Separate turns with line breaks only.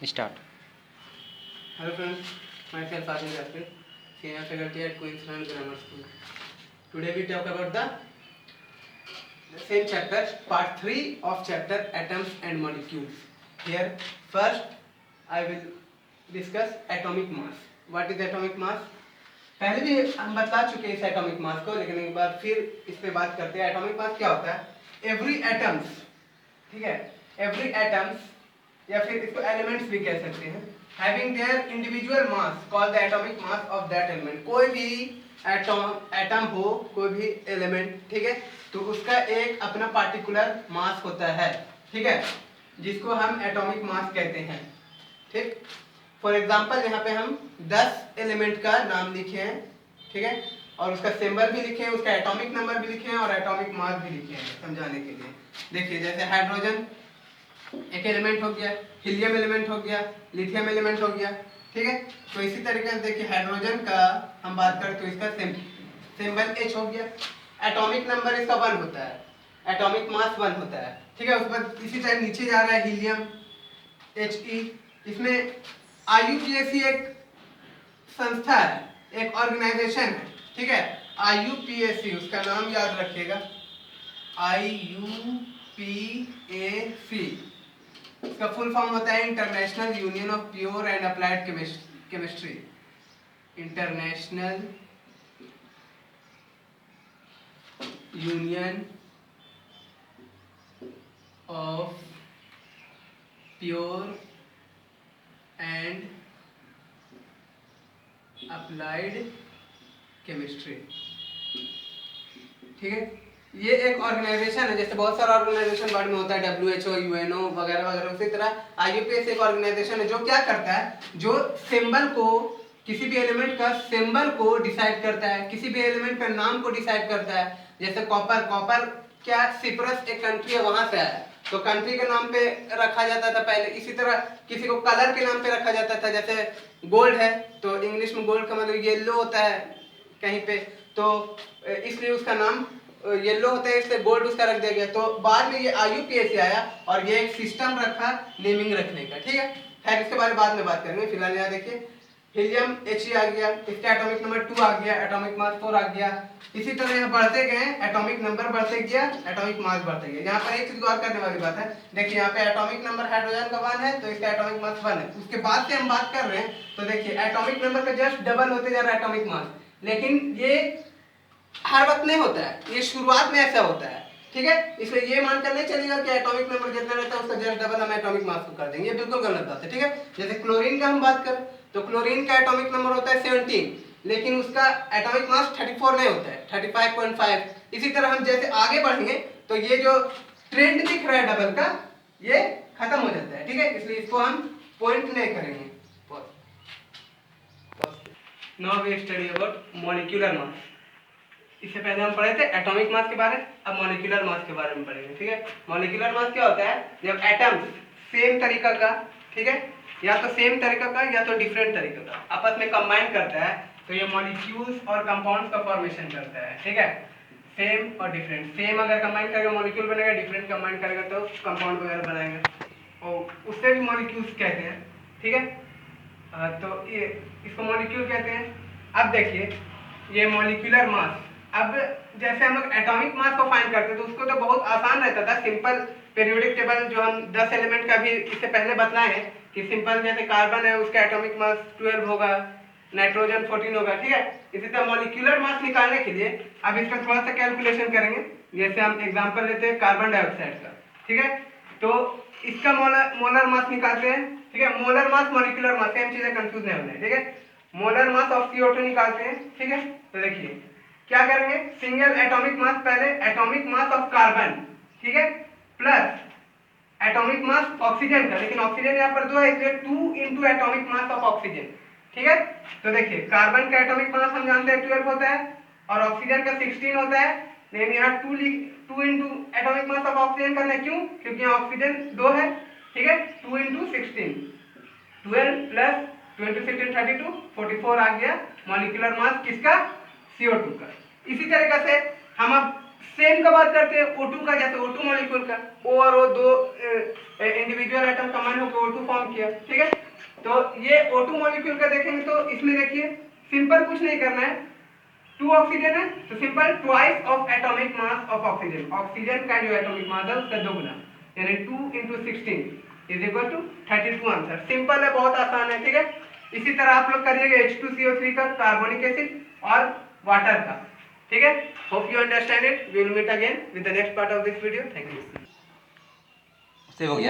Start.
Hello friends, myself Arjun Jasper, senior faculty at Queensland Grammar School. Today we talk about the same chapter, part 3 of chapter Atoms and Molecules. Here first I will discuss atomic mass. What is atomic mass? पहले भी हम बता चुके हैं इस atomic mass को, लेकिन एक बार फिर इस पे बात करते हैं. एटॉमिक मास क्या होता है? एवरी एटम्स, ठीक है, एवरी एटम्स या फिर इसको एलिमेंट्स भी कह सकते हैं, having their individual mass called the atomic mass of that element. कोई भी एटम हो, कोई भी एलिमेंट, ठीक है, तो उसका एक अपना पार्टिकुलर मास होता है, ठीक है, जिसको हम एटॉमिक मास कहते हैं. ठीक, फॉर एग्जाम्पल यहाँ पे हम 10 एलिमेंट का नाम लिखे हैं, ठीक है, और उसका सिंबल भी लिखे हैं, उसका एटॉमिक नंबर भी लिखे हैं और एटॉमिक मास भी लिखे हैं समझाने के लिए. देखिए जैसे हाइड्रोजन एक एलिमेंट हो गया, हीलियम एलिमेंट हो गया, लिथियम एलिमेंट हो गया, ठीक है. तो इसी तरीके से देखिए हाइड्रोजन का हम बात करें तो इसका सिंबल H हो गया, एटॉमिक नंबर इसका 1 होता है, एटॉमिक मास 1 होता है, ठीक है. उसके बाद इसी तरह नीचे जा रहा है हीलियम He, इसमें IUPAC एक संस्था है, एक ऑर्गेनाइजेशन है, ठीक है. IUPAC उसका नाम याद रखिएगा, IUPAC इसका फुल फॉर्म होता है international union of pure and applied chemistry. International union of pure and applied chemistry, ठीक है. ये एक ऑर्गेनाइजेशन है, जैसे बहुत सारा ऑर्गेनाइजेशन वर्ल्ड में होता है, WHO, UNO वगैरह वगैरह, उसी तरह IUPAC एक ऑर्गेनाइजेशन है जो क्या करता है, जो सिंबल को, किसी भी एलिमेंट का सिंबल को डिसाइड करता है, किसी भी एलिमेंट का नाम को डिसाइड करता है. जैसे कॉपर क्या, सिप्रस एक कंट्री है, वहां से आया, तो कंट्री के नाम पे रखा जाता था पहले. इसी तरह किसी को कलर के नाम पे रखा जाता था, जैसे गोल्ड है तो इंग्लिश में गोल्ड का मतलब येलो होता है कहीं पे, तो इसलिए उसका नाम येलो होता है, इसलिए गोल्ड उसका रख दिया गया. तो बाद में ये IUPAC आया और ये एक सिस्टम रखा नेमिंग रखने का, ठीक है. खैर इसके बारे में बाद में बात करेंगे. फिलहाल यहाँ देखिए हीलियम He आ गया, इसका एटॉमिक नंबर 2 आ गया, एटॉमिक मास 4 आ गया. इसी तरह यहाँ बढ़ते गए, एटॉमिक नंबर बढ़ते गया, एटॉमिक मास बढ़ते गया. यहाँ पर एक चीज गौर करने वाली बात है, देखिए यहाँ पे एटॉमिक नंबर हाइड्रोजन का 1 है तो इसका एटॉमिक मास 1 है. उसके बाद से हम बात कर रहे हैं तो देखिए एटॉमिक नंबर का जस्ट डबल होते जा रहा है एटॉमिक मास, लेकिन ये हर वक्त नहीं होता है, ये शुरुआत में ऐसा होता है, ठीक है. इसलिए ये मानकर नहीं चलेगा कि एटॉमिक नंबर जितना रहता है उसका जस्ट डबल हम एटॉमिक मास को कर देंगे, ये बिल्कुल गलत बात है, ठीक है. जैसे क्लोरीन का हम बात करें तो क्लोरीन का एटॉमिक नंबर होता है 17, लेकिन उसका एटॉमिक मास 34 नहीं होता है, 35.5. इसी तरह हम जैसे आगे बढ़ेंगे तो ये जो ट्रेंड दिख रहा है डबल का, ये खत्म हो जाता है, ठीक है. इसलिए इसको हम पॉइंट नहीं करेंगे. Now we study about molecular mass. इससे पहले हम पढ़े थे एटॉमिक मास के बारे में, अब मॉलिक्यूलर मास के बारे में पढ़ेंगे, ठीक है. मॉलिक्यूलर मास क्या होता है? जब एटम्स सेम तरीका का, ठीक है, या तो सेम तरीका का या तो डिफरेंट तरीके का आपस में कंबाइन करता है तो ये मॉलिक्यूल्स और कंपाउंड्स का फॉर्मेशन करता है, ठीक है. सेम और डिफरेंट, सेम अगर कंबाइन करेगा मॉलिक्यूल बनेगा, डिफरेंट कंबाइन करेगा तो कंपाउंड वगैरह बनाएंगे, और उससे भी मॉलिक्यूल्स कहते हैं, ठीक है. तो ये इसको मॉलिक्यूल कहते हैं. अब देखिए ये मॉलिक्यूलर मास, अब जैसे हम लोग एटॉमिक मास को फाइंड करते थे तो उसको तो बहुत आसान रहता था, सिंपल पीरियोडिक टेबल जो हम 10 एलिमेंट का भी इससे पहले बताए हैं कि सिंपल जैसे कार्बन है उसका एटॉमिक मास 12 होगा, नाइट्रोजन 14 होगा, ठीक है. इसी तरह मॉलिक्यूलर मास निकालने के लिए अब इसका थोड़ा सा कैलकुलेशन करेंगे. जैसे हम एग्जांपल लेते हैं कार्बन डाइऑक्साइड का, ठीक है, तो इसका मोलर मास निकालते हैं, ठीक है. Molar mass molecular mass same चीज है, कंफ्यूज नहीं होना है, ठीक है. मोलर मास ऑफ CO2 निकालते हैं, ठीक है. तो देखिए क्या करेंगे, सिंगल एटॉमिक मास, पहले एटॉमिक मास ऑफ कार्बन, ठीक है, प्लस एटॉमिक मास ऑक्सीजन का, लेकिन ऑक्सीजन यहाँ पर 2 है इसलिए 2 into atomic mass of oxygen, ठीक है. तो देखिए कार्बन का एटॉमिक मास हम जानते हैं 12 होता है और ऑक्सीजन का 16 होता है, लेकिन यहाँ 2 into atomic mass of oxygen करना है, क्यों? क्योंकि यहाँ ऑक्सीजन 2 है, ठीक है. 2 इंटू 16, 12 प्लस 20 16 32 44 आ गया मॉलिक्यूलर मास किसका? CO2 का. इसी तरीके से हम अब सेम का बात करते हैं O2 का, जैसे O2 मॉलिक्यूल का O और O दो इंडिविजुअल एटम कंबाइन होकर O2 फॉर्म किया, ठीक है। तो ये O2 मॉलिक्यूल का देखेंगे तो इसमें देखिए सिंपल कुछ नहीं करना है, 2 ऑक्सीजन है तो simple twice of atomic mass of oxygen, oxygen का जो एटॉमिक मास है उसका दोगुना, यानी 2 × 16 is equal to 32 answer. Simple है, बहुत आसान है, ठीक है। इसी तरह आप लोग करिएगा H2CO3 का, कार्बोनिक एसिड और वाटर का, ठीक है। Hope you understand it. We will meet again with the next part of this video. Thank you.
Save हो गया।